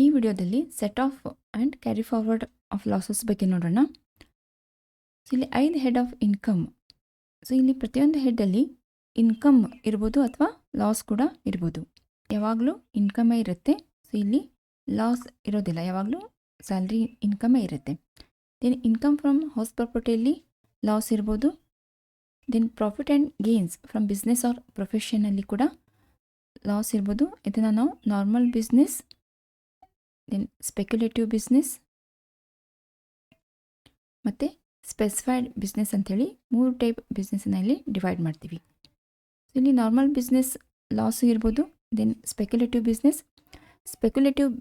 ಈ ವಿಡಿಯೋದಲ್ಲಿ set of and carry forward of losses ಬಗ್ಗೆ ನೋಡೋಣ. ಸೊ ಇಲ್ಲಿ 5 ಹೆಡ್ ಆಫ್ ಇನ್ಕಮ್. ಸೊ ಇಲ್ಲಿ ಪ್ರತಿಯೊಂದು ಹೆಡ್ಡಲ್ಲಿ ಇನ್ಕಮ್ ಇರ್ಬೋದು ಅಥವಾ ಲಾಸ್ ಕೂಡ ಇರ್ಬೋದು. ಯಾವಾಗಲೂ ಇನ್ಕಮೇ ಇರುತ್ತೆ. ಸೊ ಇಲ್ಲಿ ಲಾಸ್ ಇರೋದಿಲ್ಲ, ಯಾವಾಗಲೂ ಸ್ಯಾಲ್ರಿ ಇನ್ಕಮೇ ಇರುತ್ತೆ. ದೆನ್ ಇನ್ಕಮ್ ಫ್ರಮ್ ಹೌಸ್ ಪ್ರಾಪರ್ಟಿಯಲ್ಲಿ ಲಾಸ್ ಇರ್ಬೋದು. Then profit and gains from business or ಪ್ರೊಫೆಷನಲ್ಲಿ ಕೂಡ ಲಾಸ್ ಇರ್ಬೋದು. ಇದನ್ನು ನಾವು normal business, then speculative business ಮತ್ತು ಸ್ಪೆಸಿಫೈಡ್ ಬಿಸ್ನೆಸ್ ಅಂಥೇಳಿ 3 ಟೈಪ್ ಬಿಸ್ನೆಸ್ಸನ್ನು ಇಲ್ಲಿ ಡಿವೈಡ್ ಮಾಡ್ತೀವಿ. ಸೊ ಇಲ್ಲಿ ನಾರ್ಮಲ್ ಬಿಸ್ನೆಸ್ ಲಾಸು ಇರ್ಬೋದು. ದೆನ್ ಸ್ಪೆಕ್ಯುಲೇಟಿವ್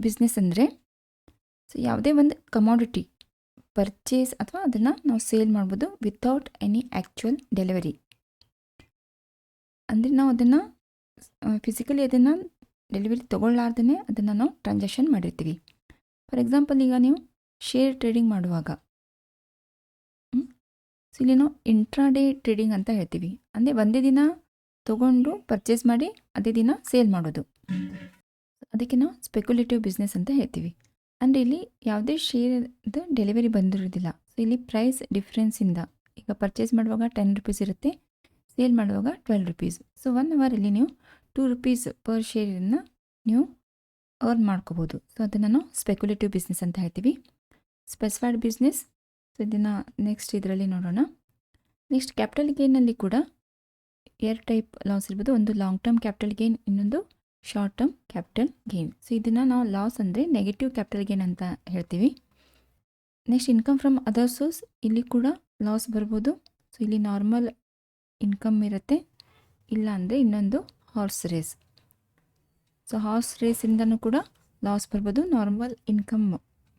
ಬಿಸ್ನೆಸ್ ಅಂದರೆ ಸೊ ಯಾವುದೇ ಒಂದು ಕಮಾಡಿಟಿ ಪರ್ಚೇಸ್ ಅಥವಾ ಅದನ್ನು ನಾವು ಸೇಲ್ ಮಾಡ್ಬೋದು ವಿತೌಟ್ ಎನಿ ಆ್ಯಕ್ಚುಯಲ್ ಡೆಲಿವರಿ. ಅಂದರೆ ನಾವು ಅದನ್ನು ಫಿಸಿಕಲಿ ಅದನ್ನು ಡೆಲಿವರಿ ತೊಗೊಳ್ಳಾರ್ದೇ ಅದನ್ನು ನಾವು ಟ್ರಾನ್ಸಾಕ್ಷನ್ ಮಾಡಿರ್ತೀವಿ. ಫಾರ್ ಎಕ್ಸಾಂಪಲ್, ಈಗ ನೀವು ಶೇರ್ ಟ್ರೇಡಿಂಗ್ ಮಾಡುವಾಗ ಸೊ ಇಲ್ಲಿ ನಾವು ಇಂಟ್ರಾಡೇ ಟ್ರೇಡಿಂಗ್ ಅಂತ ಹೇಳ್ತೀವಿ. ಅಂದರೆ ಒಂದೇ ದಿನ ತೊಗೊಂಡು ಪರ್ಚೇಸ್ ಮಾಡಿ ಅದೇ ದಿನ ಸೇಲ್ ಮಾಡೋದು, ಅದಕ್ಕೆ ನಾವು ಸ್ಪೆಕ್ಯುಲೇಟಿವ್ ಬಿಸ್ನೆಸ್ ಅಂತ ಹೇಳ್ತೀವಿ. ಅಂದರೆ ಇಲ್ಲಿ ಯಾವುದೇ ಶೇರ್ದು ಡೆಲಿವರಿ ಬಂದಿರೋದಿಲ್ಲ. ಸೊ ಇಲ್ಲಿ ಪ್ರೈಸ್ ಡಿಫ್ರೆನ್ಸಿಂದ ಈಗ ಪರ್ಚೇಸ್ ಮಾಡುವಾಗ 10 ರುಪೀಸ್ ಇರುತ್ತೆ, ಸೇಲ್ ಮಾಡುವಾಗ 12 ರುಪೀಸ್. ಸೊ 1 ಅವರಲ್ಲಿ ನೀವು 2 ರುಪೀಸ್ ಪರ್ ಶೇರನ್ನು ನೀವು ಅರ್ನ್ ಮಾಡ್ಕೋಬೋದು. ಸೊ ಅದನ್ನು ನಾವು ಸ್ಪೆಕ್ಯುಲೇಟಿವ್ ಬಿಸ್ನೆಸ್ ಅಂತ ಹೇಳ್ತೀವಿ. ಸ್ಪೆಸಿಫೈಡ್ ಬಿಸ್ನೆಸ್, ಸೊ ಇದನ್ನು ನೆಕ್ಸ್ಟ್ ಇದರಲ್ಲಿ ನೋಡೋಣ. ನೆಕ್ಸ್ಟ್ ಕ್ಯಾಪಿಟಲ್ ಗೇನಲ್ಲಿ ಕೂಡ 2 ಟೈಪ್ ಲಾಸ್ ಇರ್ಬೋದು. ಒಂದು ಲಾಂಗ್ ಟರ್ಮ್ ಕ್ಯಾಪಿಟಲ್ ಗೇನ್, ಇನ್ನೊಂದು short term capital gain. So ಇದನ್ನು ನಾವು ಲಾಸ್ ಅಂದರೆ ನೆಗೆಟಿವ್ ಕ್ಯಾಪಿಟಲ್ ಗೇನ್ ಅಂತ ಹೇಳ್ತೀವಿ. Next income from other source, ಇಲ್ಲಿ ಕೂಡ ಲಾಸ್ ಬರ್ಬೋದು. ಸೊ ಇಲ್ಲಿ ನಾರ್ಮಲ್ ಇನ್ಕಮ್ ಇರುತ್ತೆ, ಇಲ್ಲ ಅಂದರೆ ಇನ್ನೊಂದು ಹಾರ್ಸ್ ರೇಸ್. ಸೊ ಹಾರ್ಸ್ ರೇಸಿಂದನೂ ಕೂಡ ಲಾಸ್ ಬರ್ಬೋದು. Normal income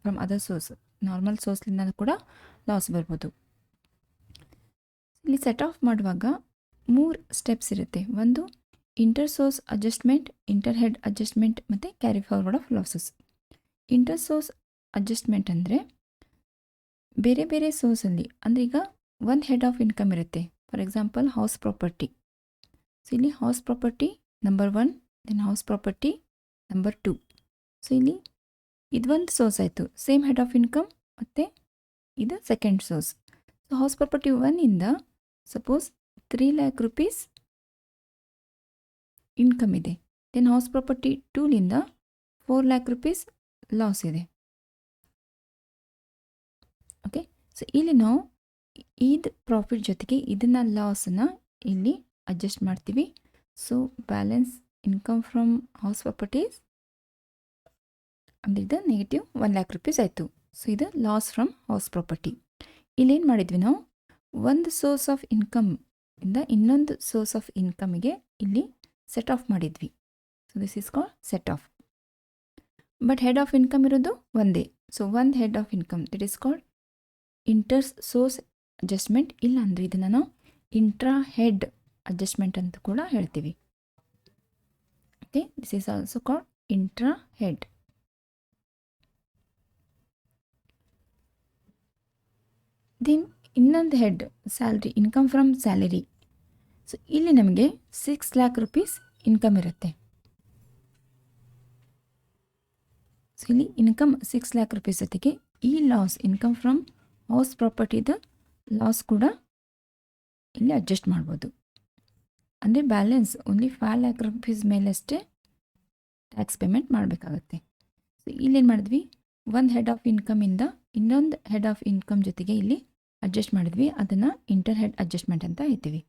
from other source, normal ಸೋರ್ಸ್ಲಿಂದ ಕೂಡ ಲಾಸ್ ಬರ್ಬೋದು. ಇಲ್ಲಿ ಸೆಟ್ ಆಫ್ ಮಾಡುವಾಗ 3 ಸ್ಟೆಪ್ಸ್ ಇರುತ್ತೆ. ಒಂದು inter source adjustment, inter head adjustment ಮತ್ತು carry forward of losses. Inter source adjustment ಅಂದರೆ ಬೇರೆ ಬೇರೆ ಸೋರ್ಸಲ್ಲಿ, ಅಂದರೆ ಈಗ 1 ಹೆಡ್ ಆಫ್ ಇನ್ಕಮ್ ಇರುತ್ತೆ. For example house property. So ಇಲ್ಲಿ house property number 1, then house property number 2. So ಇಲ್ಲಿ ಇದೊಂದು ಸೋರ್ಸ್ ಆಯಿತು, ಸೇಮ್ ಹೆಡ್ ಆಫ್ ಇನ್ಕಮ್, ಮತ್ತು ಇದು second source. So house property 1ಇಂದ ಸಪೋಸ್ 3 ಲ್ಯಾಕ್ ರುಪೀಸ್ ಇನ್ಕಮ್ ಇದೆ. ದೆನ್ ಹೌಸ್ ಪ್ರಾಪರ್ಟಿ 2ಲಿಂದ 4 ಲ್ಯಾಕ್ ರುಪೀಸ್ ಲಾಸ್ ಇದೆ. ಓಕೆ, ಸೊ ಇಲ್ಲಿ ನಾವು ಇದು ಪ್ರಾಫಿಟ್ ಜೊತೆಗೆ ಇದನ್ನು ಲಾಸನ್ನು ಇಲ್ಲಿ ಅಡ್ಜಸ್ಟ್ ಮಾಡ್ತೀವಿ. So balance income from house properties ಅಂದರೆ ಇದು ನೆಗೆಟಿವ್ 1 ಲ್ಯಾಕ್ ರುಪೀಸ್ ಆಯಿತು. ಸೊ ಇದು ಲಾಸ್ ಫ್ರಮ್ ಹೌಸ್ ಪ್ರಾಪರ್ಟಿ. ಇಲ್ಲೇನು ಮಾಡಿದ್ವಿ ನಾವು, ಒಂದು ಸೋರ್ಸ್ ಆಫ್ ಇನ್ಕಮ್ ಇಂದ ಇನ್ನೊಂದು ಸೋರ್ಸ್ ಆಫ್ ಇನ್ಕಮಿಗೆ ಇಲ್ಲಿ ಸೆಟ್ ಆಫ್ ಮಾಡಿದ್ವಿ. So this is called set off. But head of income ಇರೋದು ಒಂದೇ. ಸೊ ಒಂದು head of income, that is called inter source adjustment. ಇಲ್ಲ ಅಂದರೆ ಇದನ್ನು ನಾವು ಇಂಟ್ರಾ ಹೆಡ್ ಅಡ್ಜಸ್ಟ್ಮೆಂಟ್ ಅಂತ ಕೂಡ ಹೇಳ್ತೀವಿ. Okay, this is also called intra head. Then ಇನ್ನೊಂದು head salary, income from salary. So ಇಲ್ಲಿ ನಮಗೆ 6 ಲ್ಯಾಕ್ ರುಪೀಸ್ ಇನ್ಕಮ್ ಇರುತ್ತೆ. ಸೊ ಇಲ್ಲಿ ಇನ್ಕಮ್ 6 ಲ್ಯಾಕ್ ರುಪೀಸ್ ಜೊತೆಗೆ ಈ ಲಾಸ್ ಇನ್ಕಮ್ ಫ್ರಮ್ ಹೌಸ್ ಪ್ರಾಪರ್ಟಿದ ಲಾಸ್ ಕೂಡ ಇಲ್ಲಿ ಅಡ್ಜಸ್ಟ್ ಮಾಡ್ಬೋದು. ಅಂದರೆ ಬ್ಯಾಲೆನ್ಸ್ ಓನ್ಲಿ 5 ಲ್ಯಾಕ್ ರುಪೀಸ್ ಮೇಲಷ್ಟೇ ಟ್ಯಾಕ್ಸ್ ಪೇಮೆಂಟ್ ಮಾಡಬೇಕಾಗತ್ತೆ. ಸೊ ಇಲ್ಲೇನು ಮಾಡಿದ್ವಿ, ಒಂದು ಹೆಡ್ ಆಫ್ ಇನ್ಕಮಿಂದ ಇನ್ನೊಂದು ಹೆಡ್ ಆಫ್ ಇನ್ಕಮ್ ಜೊತೆಗೆ ಇಲ್ಲಿ ಅಡ್ಜಸ್ಟ್ ಮಾಡಿದ್ವಿ. ಅದನ್ನು ಇಂಟರ್ ಹೆಡ್ ಅಡ್ಜಸ್ಟ್ಮೆಂಟ್ ಅಂತ ಹೇಳ್ತೀವಿ.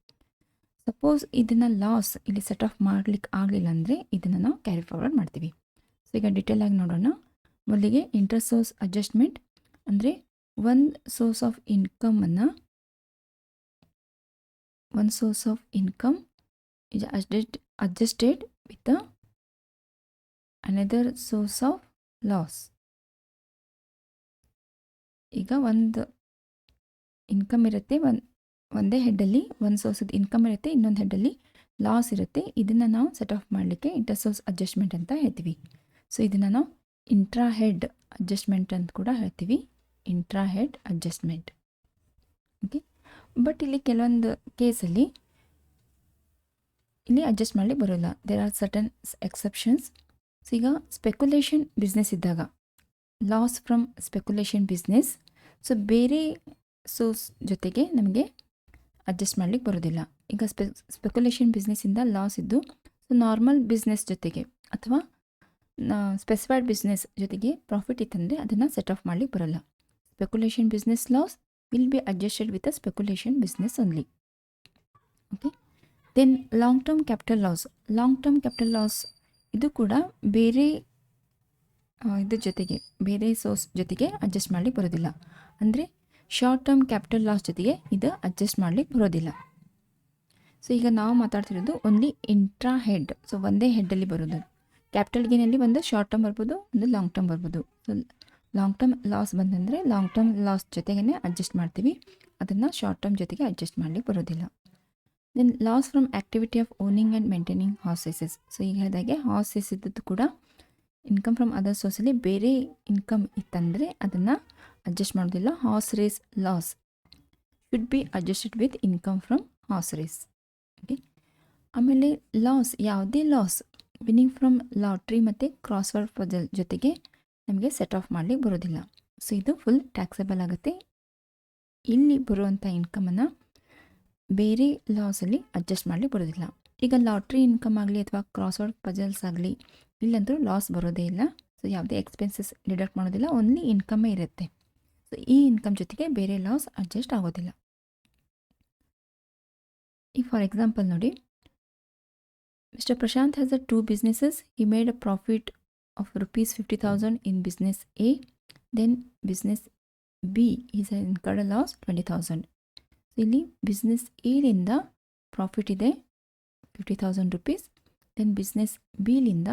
ಸಪೋಸ್ ಇದನ್ನು ಲಾಸ್ ಇಲ್ಲಿ ಸೆಟ್ ಆಫ್ ಮಾಡ್ಲಿಕ್ಕೆ ಆಗಲಿಲ್ಲ ಅಂದರೆ ಇದನ್ನು ನಾವು ಕ್ಯಾರಿ ಫಾರ್ವರ್ಡ್ ಮಾಡ್ತೀವಿ. ಸೊ ಈಗ ಡಿಟೇಲ್ ಆಗಿ ನೋಡೋಣ. ಮೊದಲಿಗೆ ಇಂಟರ್ ಸೋರ್ಸ್ ಅಡ್ಜಸ್ಟ್ಮೆಂಟ್ ಅಂದರೆ ಒಂದು ಸೋರ್ಸ್ ಆಫ್ ಇನ್ಕಮನ್ನು, ಒಂದು source of income is adjusted with another source of loss. ಈಗ ಒಂದು ಇನ್ಕಮ್ ಇರುತ್ತೆ, ಒಂದೇ ಹೆಡ್ಡಲ್ಲಿ ಒಂದು ಸೋರ್ಸದ ಇನ್ಕಮ್ ಇರುತ್ತೆ, ಇನ್ನೊಂದು ಹೆಡ್ಡಲ್ಲಿ ಲಾಸ್ ಇರುತ್ತೆ. ಇದನ್ನು ನಾವು ಸೆಟ್ ಆಫ್ ಮಾಡಲಿಕ್ಕೆ ಇಂಟರ್ ಸೋರ್ಸ್ ಅಡ್ಜಸ್ಟ್ಮೆಂಟ್ ಅಂತ ಹೇಳ್ತೀವಿ. ಸೊ ಇದನ್ನು ನಾವು ಇಂಟ್ರಾ ಹೆಡ್ ಅಡ್ಜಸ್ಟ್ಮೆಂಟ್ ಅಂತ ಕೂಡ ಹೇಳ್ತೀವಿ, intra head adjustment. Okay, but ಇಲ್ಲಿ ಕೆಲವೊಂದು ಕೇಸಲ್ಲಿ ಇಲ್ಲಿ ಅಡ್ಜಸ್ಟ್ ಮಾಡಲಿಕ್ಕೆ ಬರೋಲ್ಲ. There are certain exceptions. So ಈಗ ಸ್ಪೆಕ್ಯುಲೇಷನ್ ಬಿಸ್ನೆಸ್ ಇದ್ದಾಗ loss from speculation business, so ಬೇರೆ ಸೋರ್ಸ್ ಜೊತೆಗೆ ನಮಗೆ ಅಡ್ಜಸ್ಟ್ ಮಾಡಲಿಕ್ಕೆ ಬರೋದಿಲ್ಲ. ಈಗ ಸ್ಪೆಕ್ಯುಲೇಷನ್ ಬಿಸ್ನೆಸ್ಸಿಂದ ಲಾಸ್ ಇದ್ದು, ಸೊ ನಾರ್ಮಲ್ ಬಿಸ್ನೆಸ್ ಜೊತೆಗೆ ಅಥವಾ ಸ್ಪೆಸಿಫೈಡ್ ಬಿಸ್ನೆಸ್ ಜೊತೆಗೆ ಪ್ರಾಫಿಟ್ ಇತ್ತಂದರೆ ಅದನ್ನು ಸೆಟ್ ಆಫ್ ಮಾಡಲಿಕ್ಕೆ ಬರೋಲ್ಲ. Speculation business loss will be adjusted with a speculation business only. Okay, then long term capital loss. Long term capital loss ಇದು ಕೂಡ ಬೇರೆ ಇದ್ರ ಜೊತೆಗೆ ಬೇರೆ ಸೋರ್ಸ್ ಜೊತೆಗೆ ಅಡ್ಜಸ್ಟ್ ಮಾಡಲಿಕ್ಕೆ ಬರೋದಿಲ್ಲ. ಅಂದರೆ ಶಾರ್ಟ್ ಟರ್ಮ್ ಕ್ಯಾಪಿಟಲ್ ಲಾಸ್ ಜೊತೆಗೆ ಇದು ಅಡ್ಜಸ್ಟ್ ಮಾಡಲಿಕ್ಕೆ ಬರೋದಿಲ್ಲ. ಸೊ ಈಗ ನಾವು ಮಾತಾಡ್ತಿರೋದು ಓನ್ಲಿ ಇಂಟ್ರಾ ಹೆಡ್. ಸೊ ಒಂದೇ ಹೆಡ್ಡಲ್ಲಿ ಬರೋದು. ಕ್ಯಾಪಿಟಲ್ ಗೇನಲ್ಲಿ ಒಂದು ಶಾರ್ಟ್ ಟರ್ಮ್ ಬರ್ಬೋದು, ಒಂದು ಲಾಂಗ್ ಟರ್ಮ್ ಬರ್ಬೋದು. ಸೊ ಲಾಂಗ್ ಟರ್ಮ್ ಲಾಸ್ ಬಂದಂದರೆ ಲಾಂಗ್ ಟರ್ಮ್ ಲಾಸ್ ಜೊತೆಗೇ ಅಡ್ಜಸ್ಟ್ ಮಾಡ್ತೀವಿ, ಅದನ್ನು ಶಾರ್ಟ್ ಟರ್ಮ್ ಜೊತೆಗೆ ಅಡ್ಜಸ್ಟ್ ಮಾಡಲಿಕ್ಕೆ ಬರೋದಿಲ್ಲ. Then loss from activity of owning and maintaining horses. So ಈಗ ಹೇಳಿದಾಗೆ ಹಾರ್ಸಸ್ ಇದ್ದದ್ದು ಕೂಡ ಇನ್ಕಮ್ ಫ್ರಮ್ ಅದರ್ ಸೋರ್ಸಲ್ಲಿ ಬೇರೆ ಇನ್ಕಮ್ ಇತ್ತಂದರೆ ಅದನ್ನು ಅಡ್ಜಸ್ಟ್ ಮಾಡೋದಿಲ್ಲ. Horse race loss should be adjusted with income from horse race. Okay, ಆಮೇಲೆ ಲಾಸ್, ಯಾವುದೇ ಲಾಸ್ ವಿನ್ನಿಂಗ್ ಫ್ರಮ್ ಲಾಟ್ರಿ ಮತ್ತು ಕ್ರಾಸ್ವರ್ಡ್ ಪಜಲ್ ಜೊತೆಗೆ ನಮಗೆ ಸೆಟ್ ಆಫ್ ಮಾಡಲಿಕ್ಕೆ ಬರೋದಿಲ್ಲ. ಸೊ ಇದು ಫುಲ್ ಟ್ಯಾಕ್ಸೇಬಲ್ ಆಗುತ್ತೆ. ಇಲ್ಲಿ ಬರುವಂಥ ಇನ್ಕಮನ್ನು ಬೇರೆ ಲಾಸಲ್ಲಿ ಅಡ್ಜಸ್ಟ್ ಮಾಡಲಿಕ್ಕೆ ಬರೋದಿಲ್ಲ. ಈಗ ಲಾಟ್ರಿ ಇನ್ಕಮ್ ಆಗಲಿ ಅಥವಾ ಕ್ರಾಸ್ವರ್ಡ್ ಪಜಲ್ಸ್ ಆಗಲಿ ಇಲ್ಲಂತೂ ಲಾಸ್ ಬರೋದೇ ಇಲ್ಲ. ಸೊ ಯಾವುದೇ ಎಕ್ಸ್ಪೆನ್ಸಸ್ ಡಿಡಕ್ಟ್ ಮಾಡೋದಿಲ್ಲ, ಓನ್ಲಿ ಇನ್ಕಮ್ಮೇ ಇರುತ್ತೆ. ಸೊ ಈ ಇನ್ಕಮ್ ಜೊತೆಗೆ ಬೇರೆ ಲಾಸ್ ಅಡ್ಜಸ್ಟ್ ಆಗೋದಿಲ್ಲ. ಈಗ ಫಾರ್ ಎಕ್ಸಾಂಪಲ್ ನೋಡಿ, mister Prashant has a 2 businesses. He made a profit of rupees 50,000 in business A. Then business B is incurred a loss 20,000. So ಇಲ್ಲಿ ಬಿಸ್ನೆಸ್ ಎಲಿಂದ ಪ್ರಾಫಿಟ್ ಇದೆ 50,000 rupees. ದೆನ್ ಬಿಸ್ನೆಸ್ ಬಿಲಿಂದ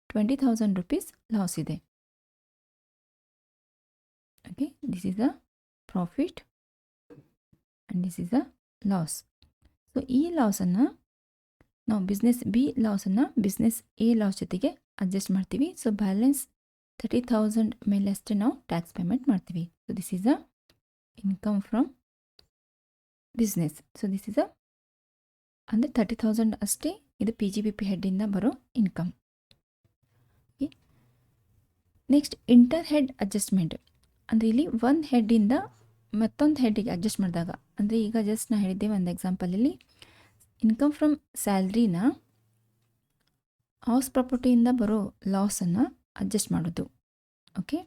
20,000 rupees loss ಇದೆ. Okay, this is a profit and this is a loss. So ಈ ಲಾಸನ್ನು ನಾವು business B ಲಾಸನ್ನು business A loss ಜೊತೆಗೆ ಅಡ್ಜಸ್ಟ್ ಮಾಡ್ತೀವಿ. ಸೊ ಬ್ಯಾಲೆನ್ಸ್ 30,000 ಮೇಲಷ್ಟೇ ನಾವು ಟ್ಯಾಕ್ಸ್ ಪೇಮೆಂಟ್ ಮಾಡ್ತೀವಿ. So this is a income from business. So this is a ಅಂದರೆ 30,000 ಅಷ್ಟೇ ಇದು PGBP ಹೆಡ್ಡಿಂದ ಬರೋ income. Okay, next inter head adjustment. ಅಂದರೆ ಇಲ್ಲಿ ಒಂದು ಹೆಡ್ಡಿಂದ ಮತ್ತೊಂದು ಹೆಡ್ಡಿಗೆ ಅಡ್ಜಸ್ಟ್ ಮಾಡಿದಾಗ, ಅಂದರೆ ಈಗ ಜಸ್ಟ್ ನಾನು ಹೇಳಿದ್ದೆ ಒಂದು ಎಕ್ಸಾಂಪಲಲ್ಲಿ ಇನ್ಕಮ್ ಫ್ರಮ್ ಸ್ಯಾಲ್ರಿನ ಹೌಸ್ ಪ್ರಾಪರ್ಟಿಯಿಂದ ಬರೋ ಲಾಸನ್ನು ಅಡ್ಜಸ್ಟ್ ಮಾಡೋದು. ಓಕೆ,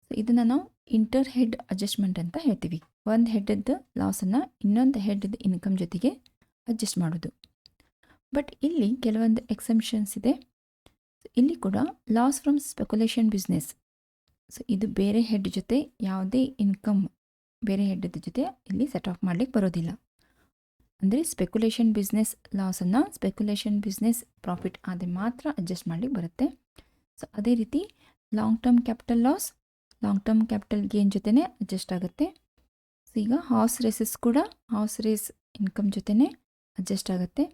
ಸೊ ಇದನ್ನು ನಾವು ಇಂಟರ್ ಹೆಡ್ ಅಡ್ಜಸ್ಟ್ಮೆಂಟ್ ಅಂತ ಹೇಳ್ತೀವಿ. ಒಂದು ಹೆಡ್ಡದ್ದು ಲಾಸನ್ನು ಇನ್ನೊಂದು ಹೆಡ್ಡದ ಇನ್ಕಮ್ ಜೊತೆಗೆ ಅಡ್ಜಸ್ಟ್ ಮಾಡೋದು. ಬಟ್ ಇಲ್ಲಿ ಕೆಲವೊಂದು ಎಕ್ಸೆಂಪ್ಷನ್ಸ್ ಇದೆ. ಇಲ್ಲಿ ಕೂಡ loss from speculation business. So ಇದು ಬೇರೆ ಹೆಡ್ ಜೊತೆ ಯಾವುದೇ ಇನ್ಕಮ್ ಬೇರೆ ಹೆಡ್ಡದ ಜೊತೆ ಇಲ್ಲಿ ಸೆಟ್ ಆಫ್ ಮಾಡಲಿಕ್ಕೆ ಬರೋದಿಲ್ಲ. ಅಂದರೆ ಸ್ಪೆಕ್ಯುಲೇಷನ್ ಬಿಸ್ನೆಸ್ ಲಾಸನ್ನು ಸ್ಪೆಕ್ಯುಲೇಷನ್ ಬಿಸ್ನೆಸ್ ಪ್ರಾಫಿಟ್ ಆದರೆ ಮಾತ್ರ ಅಡ್ಜಸ್ಟ್ ಮಾಡಲಿಕ್ಕೆ ಬರುತ್ತೆ. ಸೊ ಅದೇ ರೀತಿ long term capital loss long term capital gain ಜೊತೆನೇ ಅಡ್ಜಸ್ಟ್ ಆಗುತ್ತೆ. ಸೊ ಈಗ ಹಾರ್ಸ್ ರೇಸಸ್ ಕೂಡ ಹಾರ್ಸ್ ರೇಸ್ ಇನ್ಕಮ್ ಜೊತೆನೇ ಅಡ್ಜಸ್ಟ್ ಆಗುತ್ತೆ.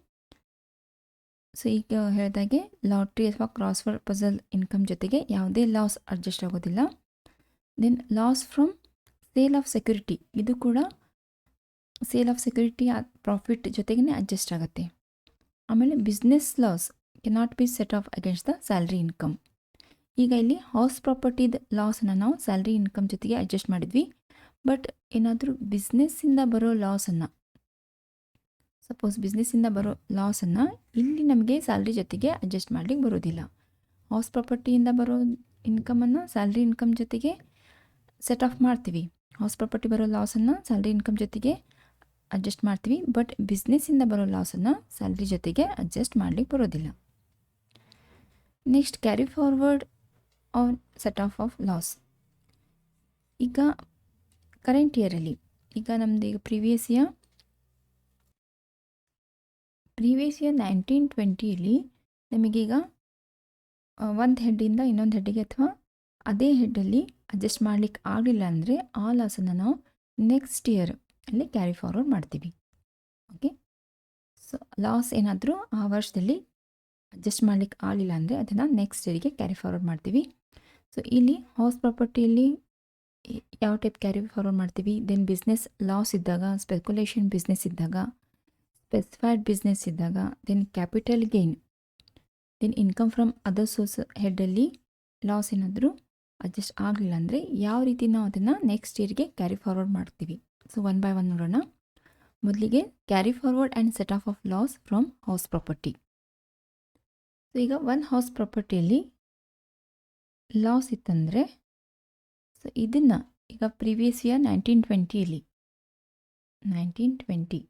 ಸೊ ಈಗ ಹೇಳಿದಾಗೆ ಲಾಟ್ರಿ ಅಥವಾ ಕ್ರಾಸ್ವರ್ಡ್ ಪಜಲ್ ಇನ್ಕಮ್ ಜೊತೆಗೆ ಯಾವುದೇ ಲಾಸ್ ಅಡ್ಜಸ್ಟ್ ಆಗೋದಿಲ್ಲ. Then loss from sale of security, ಇದು ಕೂಡ ಸೇಲ್ ಆಫ್ ಸೆಕ್ಯೂರಿಟಿ ಪ್ರಾಫಿಟ್ ಜೊತೆಗೇ ಅಡ್ಜಸ್ಟ್ ಆಗುತ್ತೆ. ಆಮೇಲೆ business loss cannot be set of against the salary income. ಈಗ ಇಲ್ಲಿ ಹೌಸ್ ಪ್ರಾಪರ್ಟಿದ ಲಾಸನ್ನು ನಾವು ಸ್ಯಾಲ್ರಿ ಇನ್ಕಮ್ ಜೊತೆಗೆ ಅಡ್ಜಸ್ಟ್ ಮಾಡಿದ್ವಿ. ಬಟ್ ಏನಾದರೂ ಬಿಸ್ನೆಸ್ಸಿಂದ ಬರೋ ಲಾಸನ್ನು, ಸಪೋಸ್ ಬಿಸ್ನೆಸ್ಸಿಂದ ಬರೋ ಲಾಸನ್ನು ಇಲ್ಲಿ ನಮಗೆ ಸ್ಯಾಲ್ರಿ ಜೊತೆಗೆ ಅಡ್ಜಸ್ಟ್ ಮಾಡಲಿಕ್ಕೆ ಬರೋದಿಲ್ಲ. ಹೌಸ್ ಪ್ರಾಪರ್ಟಿಯಿಂದ ಬರೋ ಇನ್ಕಮನ್ನು ಸ್ಯಾಲ್ರಿ ಇನ್ಕಮ್ ಜೊತೆಗೆ ಸೆಟ್ ಆಫ್ ಮಾಡ್ತೀವಿ. ಹೌಸ್ ಪ್ರಾಪರ್ಟಿ ಬರೋ ಲಾಸನ್ನು ಸ್ಯಾಲ್ರಿ ಇನ್ಕಮ್ ಜೊತೆಗೆ ಅಡ್ಜಸ್ಟ್ ಮಾಡ್ತೀವಿ. ಬಟ್ ಬಿಸ್ನೆಸ್ಸಿಂದ ಬರೋ ಲಾಸನ್ನು ಸ್ಯಾಲ್ರಿ ಜೊತೆಗೆ ಅಡ್ಜಸ್ಟ್ ಮಾಡಲಿಕ್ಕೆ ಬರೋದಿಲ್ಲ. Next carry forward on set of loss. ಈಗ ಕರೆಂಟ್ ಇಯರಲ್ಲಿ ಈಗ ನಮ್ಮದು ಈಗ ಪ್ರೀವಿಯಸ್ ಇಯರ್ 1920ಯಲ್ಲಿ ನಮಗೀಗ ಒಂದು ಹೆಡ್ಡಿಂದ ಇನ್ನೊಂದು ಹೆಡ್ಡಿಗೆ ಅಥವಾ ಅದೇ ಹೆಡ್ಡಲ್ಲಿ ಅಡ್ಜಸ್ಟ್ ಮಾಡಲಿಕ್ಕೆ ಆಗಲಿಲ್ಲ ಅಂದರೆ ಆ ಲಾಸನ್ನು ನಾವು ನೆಕ್ಸ್ಟ್ ಇಯರ್ ಅಲ್ಲಿ ಕ್ಯಾರಿ ಫಾರ್ವರ್ಡ್ ಮಾಡ್ತೀವಿ. ಓಕೆ, ಸೊ ಲಾಸ್ ಏನಾದರೂ ಆ ವರ್ಷದಲ್ಲಿ ಅಡ್ಜಸ್ಟ್ ಮಾಡಲಿಕ್ಕೆ ಆಗಲಿಲ್ಲ ಅಂದರೆ ಅದನ್ನು ನೆಕ್ಸ್ಟ್ ಇಯರಿಗೆ ಕ್ಯಾರಿ ಫಾರ್ವರ್ಡ್ ಮಾಡ್ತೀವಿ. ಸೊ ಇಲ್ಲಿ ಹೌಸ್ ಪ್ರಾಪರ್ಟಿಯಲ್ಲಿ ಯಾವ ಟೈಪ್ ಕ್ಯಾರಿ ಫಾರ್ವರ್ಡ್ ಮಾಡ್ತೀವಿ? ದೆನ್ ಬಿಸ್ನೆಸ್ ಲಾಸ್ ಇದ್ದಾಗ, ಸ್ಪೆಕ್ಯುಲೇಷನ್ ಬಿಸ್ನೆಸ್ ಇದ್ದಾಗ, ಸ್ಪೆಸಿಫೈಡ್ ಬಿಸ್ನೆಸ್ ಇದ್ದಾಗ, then capital gain then income from other source ಹೆಡ್ಡಲ್ಲಿ ಲಾಸ್ ಏನಾದರೂ ಅಡ್ಜಸ್ಟ್ ಆಗಲಿಲ್ಲ ಅಂದರೆ ಯಾವ ರೀತಿ ನಾವು ಅದನ್ನು ನೆಕ್ಸ್ಟ್ ಇಯರ್ಗೆ ಕ್ಯಾರಿ ಫಾರ್ವರ್ಡ್ ಮಾಡ್ತೀವಿ. ಸೊ ಒನ್ ಬೈ ಒನ್ ನೋಡೋಣ. ಮೊದಲಿಗೆ carry forward and set of loss from house property. So ಈಗ ಒಂದು ಹೌಸ್ ಪ್ರಾಪರ್ಟಿಯಲ್ಲಿ ಲಾಸ್ ಇತ್ತಂದರೆ, ಸೊ ಇದನ್ನು ಈಗ ಪ್ರಿವಿಯಸ್ ಇಯರ್ 1920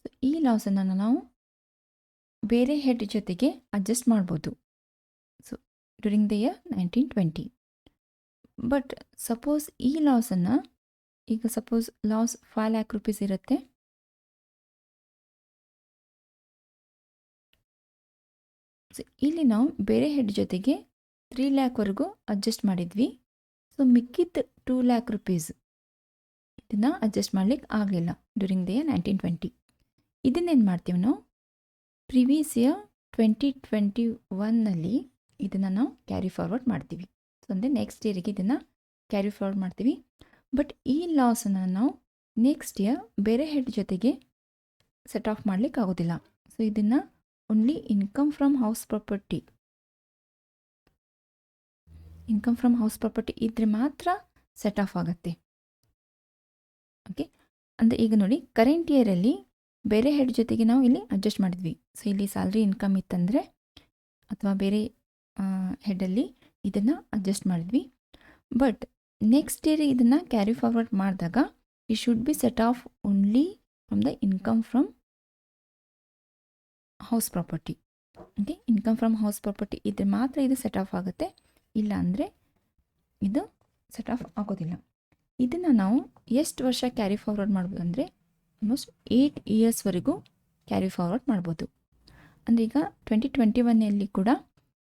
ಸೊ ಈ ಲಾಸನ್ನು ನಾವು ಬೇರೆ ಹೆಡ್ ಜೊತೆಗೆ ಅಡ್ಜಸ್ಟ್ ಮಾಡ್ಬೋದು. So during the year 1920. But suppose ಈ ಲಾಸನ್ನು ಈಗ ಸಪೋಸ್ ಲಾಸ್ 5 lakh rupees ಇರುತ್ತೆ. ಸೊ ಇಲ್ಲಿ ನಾವು ಬೇರೆ ಹೆಡ್ ಜೊತೆಗೆ 3 lakh ಅಡ್ಜಸ್ಟ್ ಮಾಡಿದ್ವಿ. ಸೊ ಮಿಕ್ಕಿದ 2 lakh rupees ಇದನ್ನು ಅಡ್ಜಸ್ಟ್ ಮಾಡ್ಲಿಕ್ಕೆ ಆಗಲಿಲ್ಲ ಡ್ಯೂರಿಂಗ್ ದ ಇಯರ್ 1920. ಇದನ್ನೇನು ಮಾಡ್ತೀವಿ ನಾವು ಪ್ರಿವಿಯಸ್ ಇಯರ್ 2021ನಲ್ಲಿ ಇದನ್ನು ನಾವು ಕ್ಯಾರಿ ಫಾರ್ವರ್ಡ್ ಮಾಡ್ತೀವಿ. ಸೊ ಅಂದರೆ ನೆಕ್ಸ್ಟ್ ಇಯರಿಗೆ ಇದನ್ನು ಕ್ಯಾರಿ ಫಾರ್ವರ್ಡ್ ಮಾಡ್ತೀವಿ. ಬಟ್ ಈ ಲಾಸನ್ನು ನಾವು ನೆಕ್ಸ್ಟ್ ಇಯರ್ ಬೇರೆ ಹೆಡ್ ಜೊತೆಗೆ ಸೆಟ್ ಆಫ್ ಮಾಡ್ಲಿಕ್ಕೆ ಆಗೋದಿಲ್ಲ. ಸೊ ಇದನ್ನು only income from house property ಇದ್ರೆ ಮಾತ್ರ ಸೆಟ್ ಆಫ್ ಆಗುತ್ತೆ. ಓಕೆ, ಅಂದರೆ ಈಗ ನೋಡಿ ಕರೆಂಟ್ ಇಯರಲ್ಲಿ ಬೇರೆ ಹೆಡ್ ಜೊತೆಗೆ ನಾವು ಇಲ್ಲಿ ಅಡ್ಜಸ್ಟ್ ಮಾಡಿದ್ವಿ. ಸೊ ಇಲ್ಲಿ ಸ್ಯಾಲ್ರಿ ಇನ್ಕಮ್ ಇತ್ತಂದರೆ ಅಥವಾ ಬೇರೆ ಹೆಡ್ಡಲ್ಲಿ ಇದನ್ನು ಅಡ್ಜಸ್ಟ್ ಮಾಡಿದ್ವಿ. ಬಟ್ ನೆಕ್ಸ್ಟ್ ಇಯರ್ ಇದನ್ನು ಕ್ಯಾರಿ ಫಾರ್ವರ್ಡ್ ಮಾಡಿದಾಗ it should be set of only from the income from house property. Okay, income from house property ಇದ್ರೆ ಮಾತ್ರ ಇದು ಸೆಟ್ ಆಫ್ ಆಗುತ್ತೆ, ಇಲ್ಲ ಅಂದರೆ ಇದು ಸೆಟ್ ಆಫ್ ಆಗೋದಿಲ್ಲ. ಇದನ್ನು ನಾವು ಎಷ್ಟು ವರ್ಷ ಕ್ಯಾರಿ ಫಾರ್ವರ್ಡ್ ಮಾಡ್ಬೋದು ಅಂದರೆ ಆಲ್ಮೋಸ್ಟ್ 8 yearsವರೆಗೂ ಕ್ಯಾರಿ ಫಾರ್ವರ್ಡ್ ಮಾಡ್ಬೋದು. ಅಂದರೆ ಈಗ 2021ನಲ್ಲಿ ಕೂಡ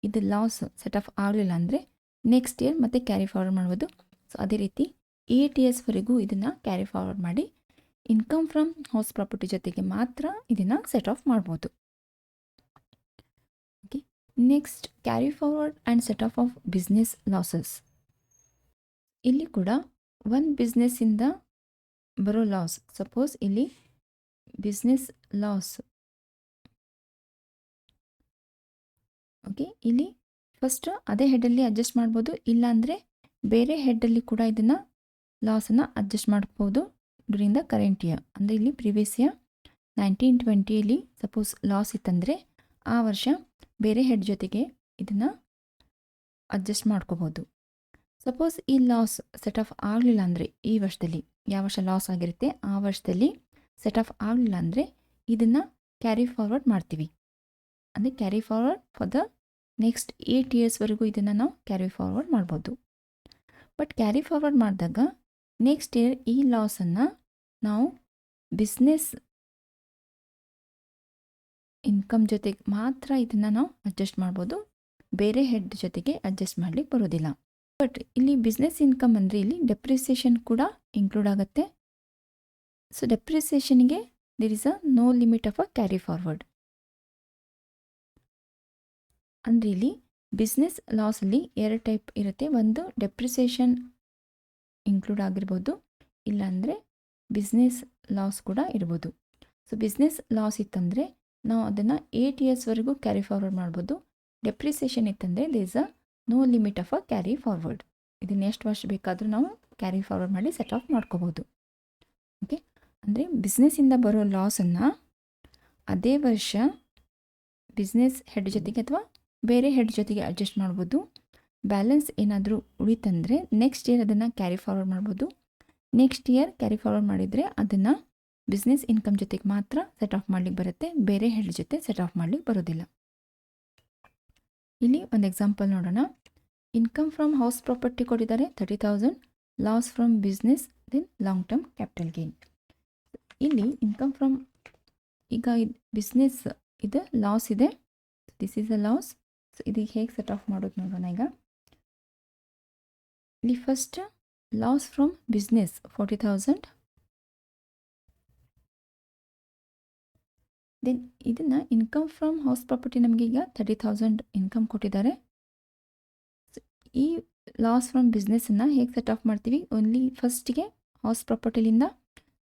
ಇದು ಲಾಸ್ ಸೆಟ್ ಆಫ್ ಆಗಲಿಲ್ಲ ಅಂದರೆ ನೆಕ್ಸ್ಟ್ ಇಯರ್ ಮತ್ತೆ ಕ್ಯಾರಿ ಫಾರ್ವರ್ಡ್ ಮಾಡ್ಬೋದು. ಸೊ ಅದೇ ರೀತಿ 8 yearsವರೆಗೂ ಇದನ್ನು ಕ್ಯಾರಿ ಫಾರ್ವರ್ಡ್ ಮಾಡಿ ಇನ್ಕಮ್ ಫ್ರಮ್ ಹೌಸ್ ಪ್ರಾಪರ್ಟಿ ಜೊತೆಗೆ ಮಾತ್ರ ಇದನ್ನು ಸೆಟ್ ಆಫ್ ಮಾಡ್ಬೋದು. Okay, next carry forward and set of business losses. ಇಲ್ಲಿ ಕೂಡ ಒಂದು ಬಿಸ್ನೆಸ್ಸಿಂದ ಬರೋ ಲಾಸ್, ಸಪೋಸ್ ಇಲ್ಲಿ ಬಿಸ್ನೆಸ್ ಲಾಸ್. ಓಕೆ, ಇಲ್ಲಿ ಫಸ್ಟ್ ಅದೇ ಹೆಡ್ಡಲ್ಲಿ ಅಡ್ಜಸ್ಟ್ ಮಾಡ್ಬೋದು, ಇಲ್ಲಾಂದರೆ ಬೇರೆ ಹೆಡ್ಡಲ್ಲಿ ಕೂಡ ಇದನ್ನು ಲಾಸನ್ನು ಅಡ್ಜಸ್ಟ್ ಮಾಡ್ಬೋದು ಡ್ಯೂರಿಂಗ್ ದ ಕರೆಂಟ್ ಇಯರ್. ಅಂದರೆ ಇಲ್ಲಿ ಪ್ರಿವಿಯಸ್ ಇಯರ್ 1920ಯಲ್ಲಿ ಸಪೋಸ್ ಲಾಸ್ ಇತ್ತಂದರೆ ಆ ವರ್ಷ ಬೇರೆ ಹೆಡ್ ಜೊತೆಗೆ ಇದನ್ನು ಅಡ್ಜಸ್ಟ್ ಮಾಡ್ಕೋಬೋದು. ಸಪೋಸ್ ಈ ಲಾಸ್ ಸೆಟ್ ಆಫ್ ಆಗಲಿಲ್ಲ ಅಂದರೆ ಈ ವರ್ಷದಲ್ಲಿ ಯಾವ ವರ್ಷ ಲಾಸ್ ಆಗಿರುತ್ತೆ ಆ ವರ್ಷದಲ್ಲಿ ಸೆಟ್ ಆಫ್ ಆಗಲಿಲ್ಲ ಅಂದರೆ ಇದನ್ನು ಕ್ಯಾರಿ ಫಾರ್ವರ್ಡ್ ಮಾಡ್ತೀವಿ. ಅಂದರೆ carry forward for the next 8 yearsವರೆಗೂ ಇದನ್ನು ನಾವು ಕ್ಯಾರಿ ಫಾರ್ವರ್ಡ್ ಮಾಡ್ಬೋದು. ಬಟ್ ಕ್ಯಾರಿ ಫಾರ್ವರ್ಡ್ ಮಾಡಿದಾಗ ನೆಕ್ಸ್ಟ್ ಇಯರ್ ಈ ಲಾಸನ್ನು ನಾವು ಬಿಸ್ನೆಸ್ ಇನ್ಕಮ್ ಜೊತೆಗೆ ಮಾತ್ರ ಇದನ್ನು ನಾವು ಅಡ್ಜಸ್ಟ್ ಮಾಡ್ಬೋದು, ಬೇರೆ ಹೆಡ್ ಜೊತೆಗೆ ಅಡ್ಜಸ್ಟ್ ಮಾಡಲಿಕ್ಕೆ ಬರೋದಿಲ್ಲ. ಬಟ್ ಇಲ್ಲಿ ಬಿಸ್ನೆಸ್ ಇನ್ಕಮ್ ಅಂದರೆ ಇಲ್ಲಿ ಡೆಪ್ರಿಸಿಯೇಷನ್ ಕೂಡ ಇನ್ಕ್ಲೂಡ್ ಆಗುತ್ತೆ. ಸೊ ಡೆಪ್ರಿಸಿಯೇಷನ್ಗೆ there is a no limit of a carry forward. ಅಂದರೆ ಇಲ್ಲಿ ಬಿಸ್ನೆಸ್ ಲಾಸಲ್ಲಿ 2 ಟೈಪ್ ಇರುತ್ತೆ. ಒಂದು ಡೆಪ್ರಿಸಿಯೇಷನ್ ಇನ್ಕ್ಲೂಡ್ ಆಗಿರ್ಬೋದು, ಇಲ್ಲಾಂದರೆ ಬಿಸ್ನೆಸ್ ಲಾಸ್ ಕೂಡ ಇರ್ಬೋದು. ಸೊ ಬಿಸ್ನೆಸ್ ಲಾಸ್ ಇತ್ತಂದರೆ ನಾವು ಅದನ್ನು 8 yearsವರೆಗೂ ಕ್ಯಾರಿ ಫಾರ್ವರ್ಡ್ ಮಾಡ್ಬೋದು. ಡೆಪ್ರಿಸಿಯೇಷನ್ ಇತ್ತಂದರೆ there is a no limit of a carry forward. ಇದನ್ನು ಎಷ್ಟು ವರ್ಷ ಬೇಕಾದರೂ ನಾವು ಕ್ಯಾರಿ ಫಾರ್ವರ್ಡ್ ಮಾಡಿ ಸೆಟ್ ಆಫ್ ಮಾಡ್ಕೋಬೋದು. ಓಕೆ, ಅಂದರೆ ಬಿಸ್ನೆಸ್ಸಿಂದ ಬರೋ ಲಾಸನ್ನು ಅದೇ ವರ್ಷ ಬಿಸ್ನೆಸ್ ಹೆಡ್ ಜೊತೆಗೆ ಅಥವಾ ಬೇರೆ ಹೆಡ್ ಜೊತೆಗೆ ಅಡ್ಜಸ್ಟ್ ಮಾಡ್ಬೋದು. ಬ್ಯಾಲೆನ್ಸ್ ಏನಾದರೂ ಉಳಿತಂದರೆ ನೆಕ್ಸ್ಟ್ ಇಯರ್ ಅದನ್ನು ಕ್ಯಾರಿ ಫಾರ್ವರ್ಡ್ ಮಾಡ್ಬೋದು. ನೆಕ್ಸ್ಟ್ ಇಯರ್ ಕ್ಯಾರಿ ಫಾರ್ವರ್ಡ್ ಮಾಡಿದರೆ ಅದನ್ನು ಬಿಸ್ನೆಸ್ ಇನ್ಕಮ್ ಜೊತೆಗೆ ಮಾತ್ರ ಸೆಟ್ ಆಫ್ ಮಾಡ್ಲಿಕ್ಕೆ ಬರುತ್ತೆ, ಬೇರೆ ಹೆಡ್ ಜೊತೆ ಸೆಟ್ ಆಫ್ ಮಾಡ್ಲಿಕ್ಕೆ ಬರೋದಿಲ್ಲ. ಇಲ್ಲಿ ಒಂದು ಎಕ್ಸಾಂಪಲ್ ನೋಡೋಣ. ಇನ್ಕಮ್ ಫ್ರಮ್ ಹೌಸ್ ಪ್ರಾಪರ್ಟಿ ಕೊಟ್ಟಿದ್ದಾರೆ 30,000, loss from business, then long term capital gain. ಇಲ್ಲಿ ಇನ್ಕಮ್ ಫ್ರಮ್ ಈಗ ಬಿಸ್ನೆಸ್ ಇದು ಲಾಸ್ ಇದೆ, this is a loss. So ಇದಕ್ಕೆ ಹೇಗೆ ಸೆಟ್ ಆಫ್ ಮಾಡೋದು ನೋಡೋಣ. ಈಗ ಇಲ್ಲಿ first loss from business 40,000, then ಇದನ್ನು ಇನ್ಕಮ್ ಫ್ರಮ್ ಹೌಸ್ ಪ್ರಾಪರ್ಟಿ ನಮಗೆ ಈಗ 30,000 ಇನ್ಕಮ್ ಕೊಟ್ಟಿದ್ದಾರೆ. ಈ ಲಾಸ್ ಫ್ರಮ್ ಬಿಸ್ನೆಸ್ಸನ್ನು ಹೇಗೆ ಸೆಟ್ ಆಫ್ ಮಾಡ್ತೀವಿ, ಓನ್ಲಿ ಫಸ್ಟಿಗೆ ಹೌಸ್ ಪ್ರಾಪರ್ಟಿಲಿಂದ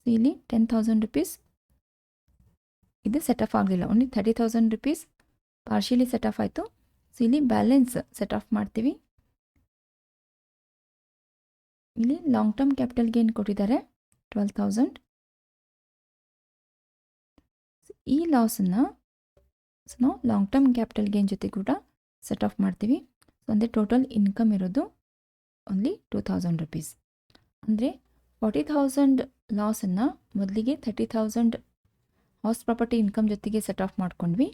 ಇಲ್ಲಿ 10,000 rupees ಇದು ಸೆಟ್ ಆಫ್ ಆಗಲಿಲ್ಲ, only 30,000 rupees partially set of ಆಯಿತು. ಸೊ ಇಲ್ಲಿ ಬ್ಯಾಲೆನ್ಸ್ ಸೆಟ್ ಆಫ್ ಮಾಡ್ತೀವಿ. ಇಲ್ಲಿ ಲಾಂಗ್ ಟರ್ಮ್ ಕ್ಯಾಪಿಟಲ್ ಗೇನ್ ಕೊಟ್ಟಿದ್ದಾರೆ 12,000. ಈ ಲಾಸನ್ನು ನಾವು ಲಾಂಗ್ ಟರ್ಮ್ ಕ್ಯಾಪಿಟಲ್ ಗೇನ್ ಜೊತೆ ಕೂಡ ಸೆಟ್ ಆಫ್ ಮಾಡ್ತೀವಿ. ಸೊ ಅಂದರೆ ಟೋಟಲ್ ಇನ್ಕಮ್ ಇರೋದು ಓನ್ಲಿ 2,000 ರುಪೀಸ್. ಅಂದರೆ 40,000 ಲಾಸನ್ನು ಮೊದಲಿಗೆ 30,000 ಹೌಸ್ ಪ್ರಾಪರ್ಟಿ ಇನ್ಕಮ್ ಜೊತೆಗೆ ಸೆಟ್ ಆಫ್ ಮಾಡ್ಕೊಂಡ್ವಿ.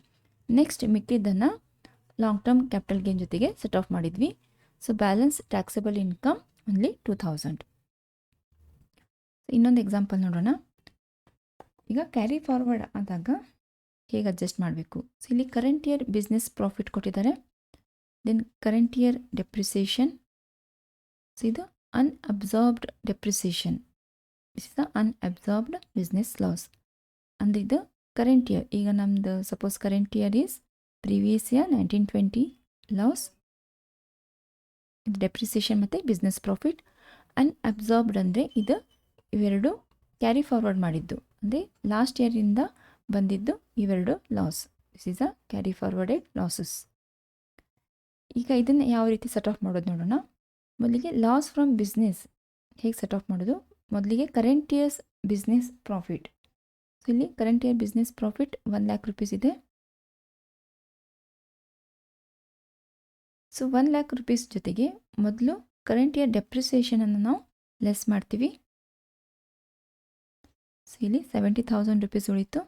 ನೆಕ್ಸ್ಟ್ ಮಿಕ್ಕಿದ್ದನ್ನು ಲಾಂಗ್ ಟರ್ಮ್ ಕ್ಯಾಪಿಟಲ್ ಗೇನ್ ಜೊತೆಗೆ ಸೆಟ್ ಆಫ್ ಮಾಡಿದ್ವಿ. So balance taxable income only 2,000. ಇನ್ನೊಂದು ಎಕ್ಸಾಂಪಲ್ ನೋಡೋಣ. ಈಗ ಕ್ಯಾರಿ ಫಾರ್ವರ್ಡ್ ಆದಾಗ ಹೇಗೆ ಅಡ್ಜಸ್ಟ್ ಮಾಡಬೇಕು. ಸೊ ಇಲ್ಲಿ ಕರೆಂಟ್ ಇಯರ್ ಬಿಸ್ನೆಸ್ ಪ್ರಾಫಿಟ್ ಕೊಟ್ಟಿದ್ದಾರೆ. Then current year depreciation. So ಇದು unabsorbed depreciation. This is the unabsorbed business loss. ಅಂದರೆ ಇದು ಕರೆಂಟ್ ಇಯರ್. ಈಗ ನಮ್ಮದು suppose current year is previous year 1920 loss, depreciation ಮತ್ತು ಬಿಸ್ನೆಸ್ ಪ್ರಾಫಿಟ್. ಅನ್ಅಬ್ಸಾರ್ಬ್ಡ್ ಅಂದರೆ ಇದು ಇವೆರಡು ಕ್ಯಾರಿ ಫಾರ್ವರ್ಡ್ ಮಾಡಿದ್ದು, ಅಂದರೆ ಲಾಸ್ಟ್ ಇಯರಿಂದ ಬಂದಿದ್ದು ಇವೆರಡು loss. This is a carry forwarded losses. ಈಗ ಇದನ್ನು ಯಾವ ರೀತಿ ಸೆಟ್ ಆಫ್ ಮಾಡೋದು ನೋಡೋಣ. ಮೊದಲಿಗೆ ಲಾಸ್ ಫ್ರಮ್ ಬಿಸ್ನೆಸ್ ಹೇಗೆ ಸೆಟ್ ಆಫ್ ಮಾಡೋದು. ಮೊದಲಿಗೆ current years business profit. So ಇಲ್ಲಿ current year business profit 1 lakh rupees ಇದೆ. ಸೊ 1 lakh rupees ಜೊತೆಗೆ ಮೊದಲು ಕರೆಂಟ್ ಇಯರ್ ಡೆಪ್ರಿಸಿಯೇಷನನ್ನು ನಾವು ಲೆಸ್ ಮಾಡ್ತೀವಿ. ಸೊ ಇಲ್ಲಿ 70,000 rupees ಉಳಿತು.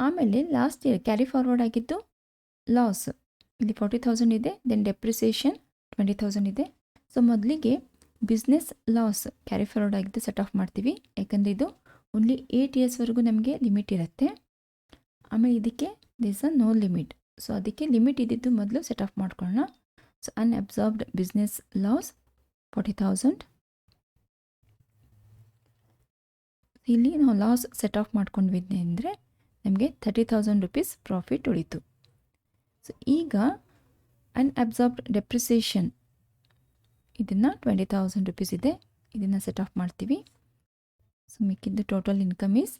ಆಮೇಲೆ ಲಾಸ್ಟ್ ಇಯರ್ ಕ್ಯಾರಿ ಫಾರ್ವರ್ಡ್ ಆಗಿದ್ದು ಲಾಸ್ ಇಲ್ಲಿ 40,000 ಇದೆ. ದೆನ್ ಡೆಪ್ರಿಸಿಯೇಷನ್ 20,000 ಇದೆ. ಸೊ ಮೊದಲಿಗೆ ಬಿಸ್ನೆಸ್ ಲಾಸ್ ಕ್ಯಾರಿ ಫಾರ್ವರ್ಡ್ ಆಗಿದ್ದು ಸೆಟ್ ಆಫ್ ಮಾಡ್ತೀವಿ. ಯಾಕಂದರೆ ಇದು ಓನ್ಲಿ 8 yearsವರೆಗೂ ನಮಗೆ ಲಿಮಿಟ್ ಇರುತ್ತೆ. ಆಮೇಲೆ ಇದಕ್ಕೆ this a no limit. So ಅದಕ್ಕೆ ಲಿಮಿಟ್ ಇದ್ದಿದ್ದು ಮೊದಲು ಸೆಟ್ ಆಫ್ ಮಾಡ್ಕೊಳ್ಳೋಣ. So unabsorbed business loss 40,000. ಇಲ್ಲಿ ನಾವು ಲಾಸ್ ಸೆಟ್ ಆಫ್ ಮಾಡ್ಕೊಂಡ್ವಿ ಅಂದರೆ ನಮಗೆ 30,000 rupees ಪ್ರಾಫಿಟ್ ಉಳಿತು. ಸೊ ಈಗ ಅನ್ಅಬ್ಸಾರ್ಬ್ಡ್ ಡೆಪ್ರಿಸಿಯೇಷನ್ ಇದನ್ನು 20,000 rupees ಇದೆ. ಇದನ್ನು ಸೆಟ್ ಆಫ್ ಮಾಡ್ತೀವಿ. ಸೊ ಮಿಕ್ಕಿದ್ದು total income is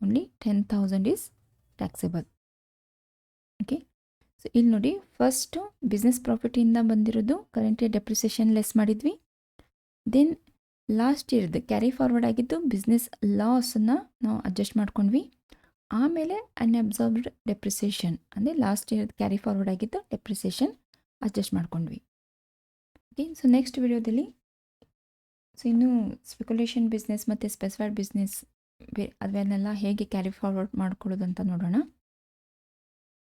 only 10,000 is taxable. Okay. So ಇಲ್ಲಿ ನೋಡಿ, ಫಸ್ಟು ಬಿಸ್ನೆಸ್ ಪ್ರಾಫಿಟಿಂದ ಬಂದಿರೋದು ಕರೆಂಟ್ ಇಯರ್ ಡೆಪ್ರಿಸಿಯೇಷನ್ ಲೆಸ್ ಮಾಡಿದ್ವಿ. ದೆನ್ ಲಾಸ್ಟ್ ಇಯರ್ದು ಕ್ಯಾರಿ ಫಾರ್ವರ್ಡ್ ಆಗಿದ್ದು ಬಿಸ್ನೆಸ್ ಲಾಸನ್ನು ನಾವು ಅಡ್ಜಸ್ಟ್ ಮಾಡ್ಕೊಂಡ್ವಿ. ಆಮೇಲೆ ಅನ್ಅಬ್ಸಾರ್ಬ್ಡ್ ಡೆಪ್ರಿಸಿಯೇಷನ್ ಅಂದರೆ ಲಾಸ್ಟ್ ಇಯರ್ ಕ್ಯಾರಿ ಫಾರ್ವರ್ಡ್ ಆಗಿದ್ದು ಡೆಪ್ರಿಸಿಯೇಷನ್ ಅಡ್ಜಸ್ಟ್ ಮಾಡ್ಕೊಂಡ್ವಿ. ಓಕೆ. ಸೊ ನೆಕ್ಸ್ಟ್ ವಿಡಿಯೋದಲ್ಲಿ ಇನ್ನು ಸ್ಪೆಕ್ಯುಲೇಷನ್ ಬಿಸ್ನೆಸ್ ಮತ್ತು ಸ್ಪೆಸಿಫೈಡ್ ಬಿಸ್ನೆಸ್ ಅದನ್ನೆಲ್ಲ ಹೇಗೆ ಕ್ಯಾರಿ ಫಾರ್ವರ್ಡ್ ಮಾಡ್ಕೊಳ್ಳೋದು ಅಂತ ನೋಡೋಣ.